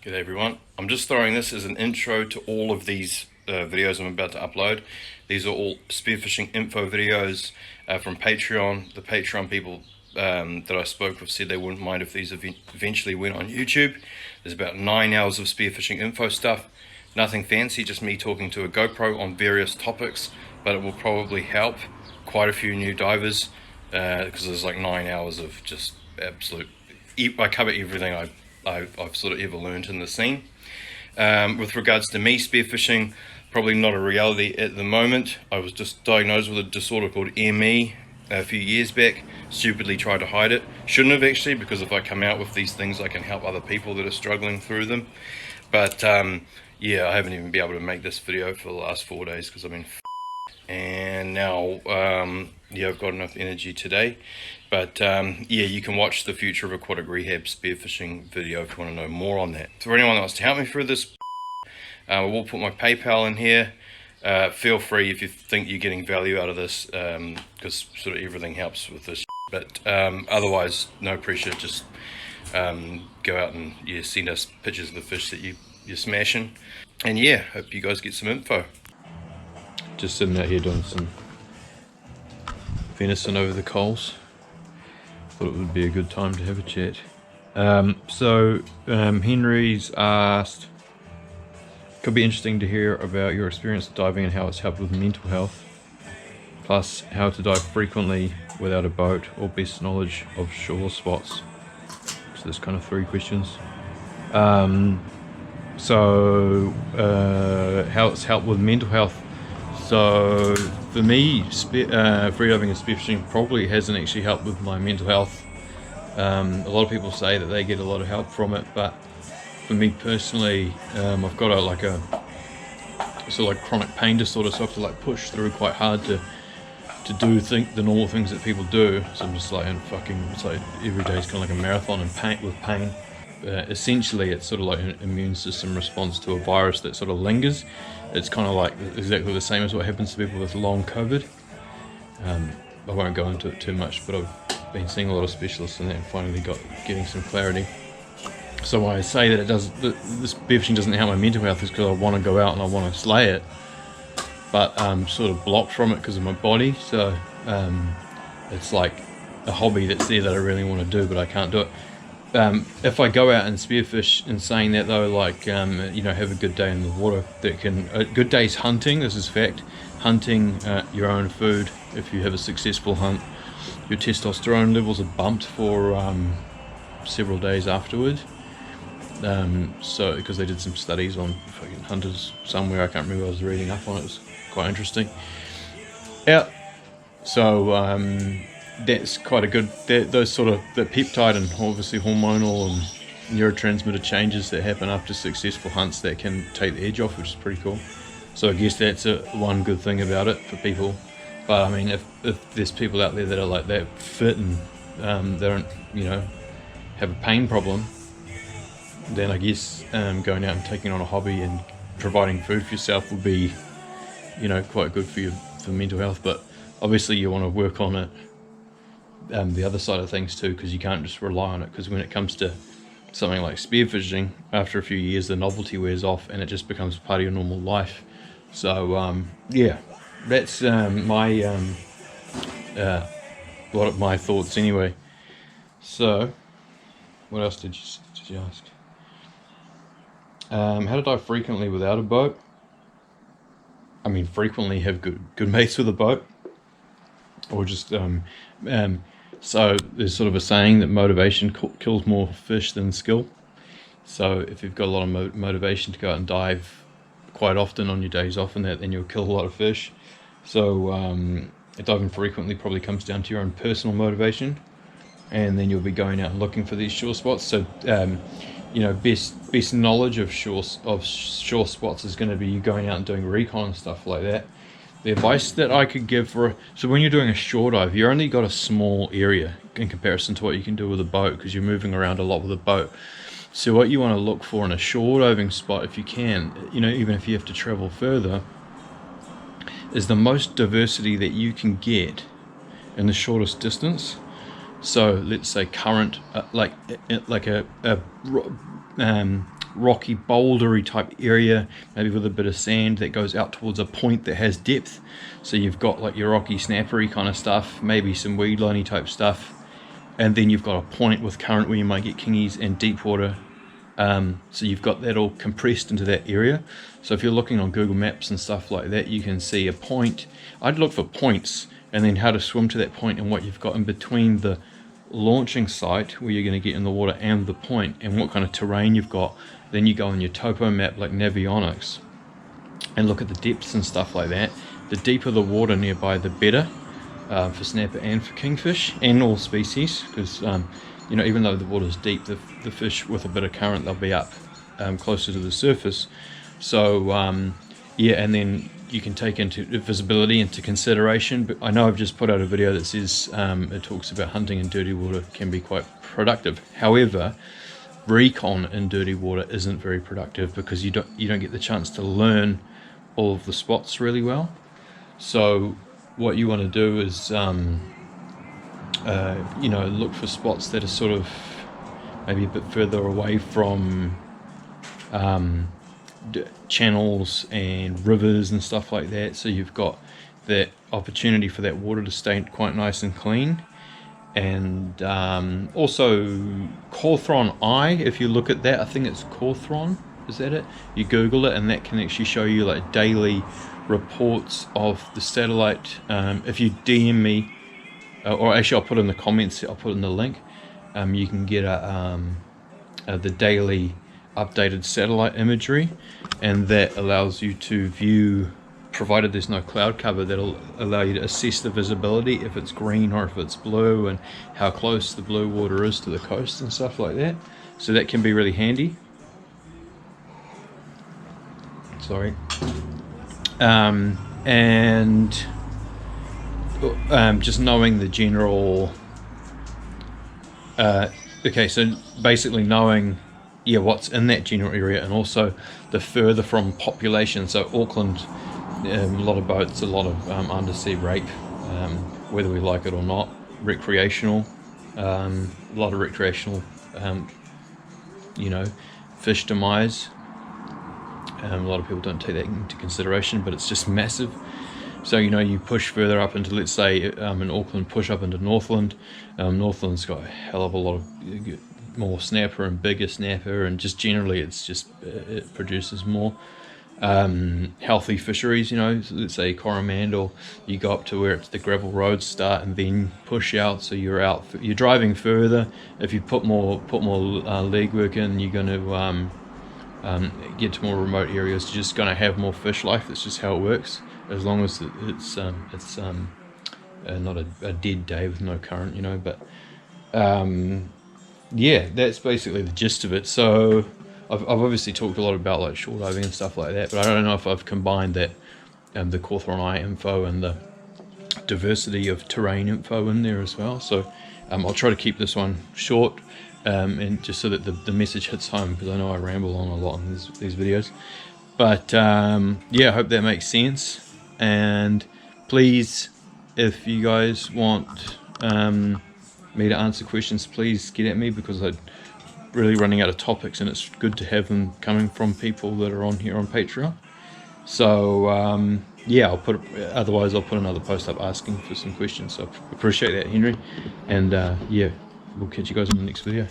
G'day everyone. I'm just throwing this as an intro to all of these videos I'm about to upload. These are all spearfishing info videos from Patreon. The Patreon people that I spoke with said they wouldn't mind if these eventually went on YouTube. There's about 9 hours of spearfishing info stuff. Nothing fancy, just me talking to a GoPro on various topics, but it will probably help quite a few new divers because there's like 9 hours of just absolute... I cover everything I've sort of ever learned in the scene. With regards to me spearfishing, probably not a reality at the moment. I was just diagnosed with a disorder called ME a few years back. Stupidly tried to hide it. Shouldn't have actually, because if I come out with these things I can help other people that are struggling through them. But yeah, I haven't even been able to make this video for the last 4 days because I've been and now yeah, I've got enough energy today. But yeah, you can watch the Future of Aquatic Rehab spearfishing video if you want to know more on that. For anyone that wants to help me through this, I will put my PayPal in here. Feel free if you think you're getting value out of this, because sort of everything helps with this. But otherwise, no pressure. Just go out and send us pictures of the fish that you're smashing. And yeah, hope you guys get some info. Just sitting out here doing some venison over the coals. Thought it would be a good time to have a chat. Henry's asked, could be interesting to hear about your experience diving and how it's helped with mental health, plus how to dive frequently without a boat or best knowledge of shore spots. So there's kind of 3 questions. How it's helped with mental health. So for me, freediving and spearfishing probably hasn't actually helped with my mental health. A lot of people say that they get a lot of help from it, but for me personally, I've got a sort of chronic pain disorder, so I have to push through quite hard to do the normal things that people do. So I'm just it's like every day is kind of like a marathon and with pain. Essentially, it's sort of like an immune system response to a virus that sort of lingers. It's kind of like exactly the same as what happens to people with long COVID. I won't go into it too much, but I've been seeing a lot of specialists and then finally getting some clarity. So why I say that this spearfishing doesn't help my mental health is because I want to go out and I want to slay it, but I'm sort of blocked from it because of my body. So it's like a hobby that's there that I really want to do, but I can't do it. If I go out and spearfish, in saying that though, have a good day in the water, a good day's hunting, this is fact, hunting your own food. If you have a successful hunt, your testosterone levels are bumped for several days afterwards. So because they did some studies on fucking hunters somewhere, I can't remember, I was reading up on it, it was quite interesting. Yeah, so that's quite a good, those sort of the peptide and obviously hormonal and neurotransmitter changes that happen after successful hunts that can take the edge off, which is pretty cool. So I guess that's one good thing about it for people. But I mean, if there's people out there that are like that fit and they don't have a pain problem, then I guess going out and taking on a hobby and providing food for yourself would be quite good for mental health. But obviously you want to work on it, the other side of things too, because you can't just rely on it, because when it comes to something like spearfishing, after a few years the novelty wears off and it just becomes part of your normal life. So yeah, that's my lot of my thoughts anyway. So what else did you ask? How to dive frequently without a boat. I mean, frequently have good mates with a boat, or just so there's sort of a saying that motivation kills more fish than skill. So if you've got a lot of motivation to go out and dive quite often on your days off and that, then you'll kill a lot of fish. So diving frequently probably comes down to your own personal motivation, and then you'll be going out and looking for these shore spots. So best knowledge of shore spots is going to be you going out and doing recon and stuff like that. The advice that I could give so when you're doing a shore dive, you only got a small area in comparison to what you can do with a boat, because you're moving around a lot with a boat. So what you want to look for in a shore diving spot, if you can, even if you have to travel further, is the most diversity that you can get in the shortest distance. So let's say current, like a rocky, bouldery type area, maybe with a bit of sand that goes out towards a point that has depth. So you've got like your rocky, snappery kind of stuff, maybe some weed liney type stuff, and then you've got a point with current where you might get kingies and deep water. So you've got that all compressed into that area. So if you're looking on Google Maps and stuff like that, you can see a point. I'd look for points and then how to swim to that point and what you've got in between the launching site where you're going to get in the water and the point, and what kind of terrain you've got. Then you go on your topo map like Navionics and look at the depths and stuff like that. The deeper the water nearby, the better, for snapper and for kingfish and all species, because you know, even though the water's deep, the fish with a bit of current, they'll be up closer to the surface. So yeah, and then you can take into visibility into consideration. But I know I've just put out a video that says it talks about hunting in dirty water can be quite productive. However, recon in dirty water isn't very productive because you don't get the chance to learn all of the spots really well. So what you want to do is you know, look for spots that are sort of maybe a bit further away from channels and rivers and stuff like that, so you've got that opportunity for that water to stay quite nice and clean. And also Cawthron Eye, if you look at that, I think it's Cawthron, is that it? You Google it and that can actually show you like daily reports of the satellite. If you DM me, or actually I'll put in the comments, I'll put in the link, you can get the daily updated satellite imagery, and that allows you to view, provided there's no cloud cover, that'll allow you to assess the visibility, if it's green or if it's blue, and how close the blue water is to the coast and stuff like that. So that can be really handy. Sorry. And just knowing the general okay, so basically knowing, yeah, what's in that general area, and also the further from population. So Auckland, a lot of boats, a lot of undersea rape, whether we like it or not, recreational, a lot of recreational, you know, fish demise. A lot of people don't take that into consideration, but it's just massive. So, you know, you push further up into, let's say, in Auckland, push up into Northland. Northland's got a hell of a lot of more snapper and bigger snapper, and just generally it's just, it produces more healthy fisheries, you know. So let's say Coromandel, you go up to where it's the gravel roads start and then push out, so you're driving further. If you put more legwork in, you're going to get to more remote areas. You're just going to have more fish life. That's just how it works, as long as it's not a dead day with no current, you know. But yeah, that's basically the gist of it. So I've obviously talked a lot about like shore diving and stuff like that, but I don't know if I've combined that the Cawthron Eye info and the diversity of terrain info in there as well. So I'll try to keep this one short, and just so that the message hits home, because I know I ramble on a lot in these videos. But yeah, I hope that makes sense. And please, if you guys want me to answer questions, please get at me, because I'm really running out of topics, and it's good to have them coming from people that are on here on Patreon. So yeah, otherwise I'll put another post up asking for some questions. So I appreciate that, Henry, and yeah, we'll catch you guys in the next video.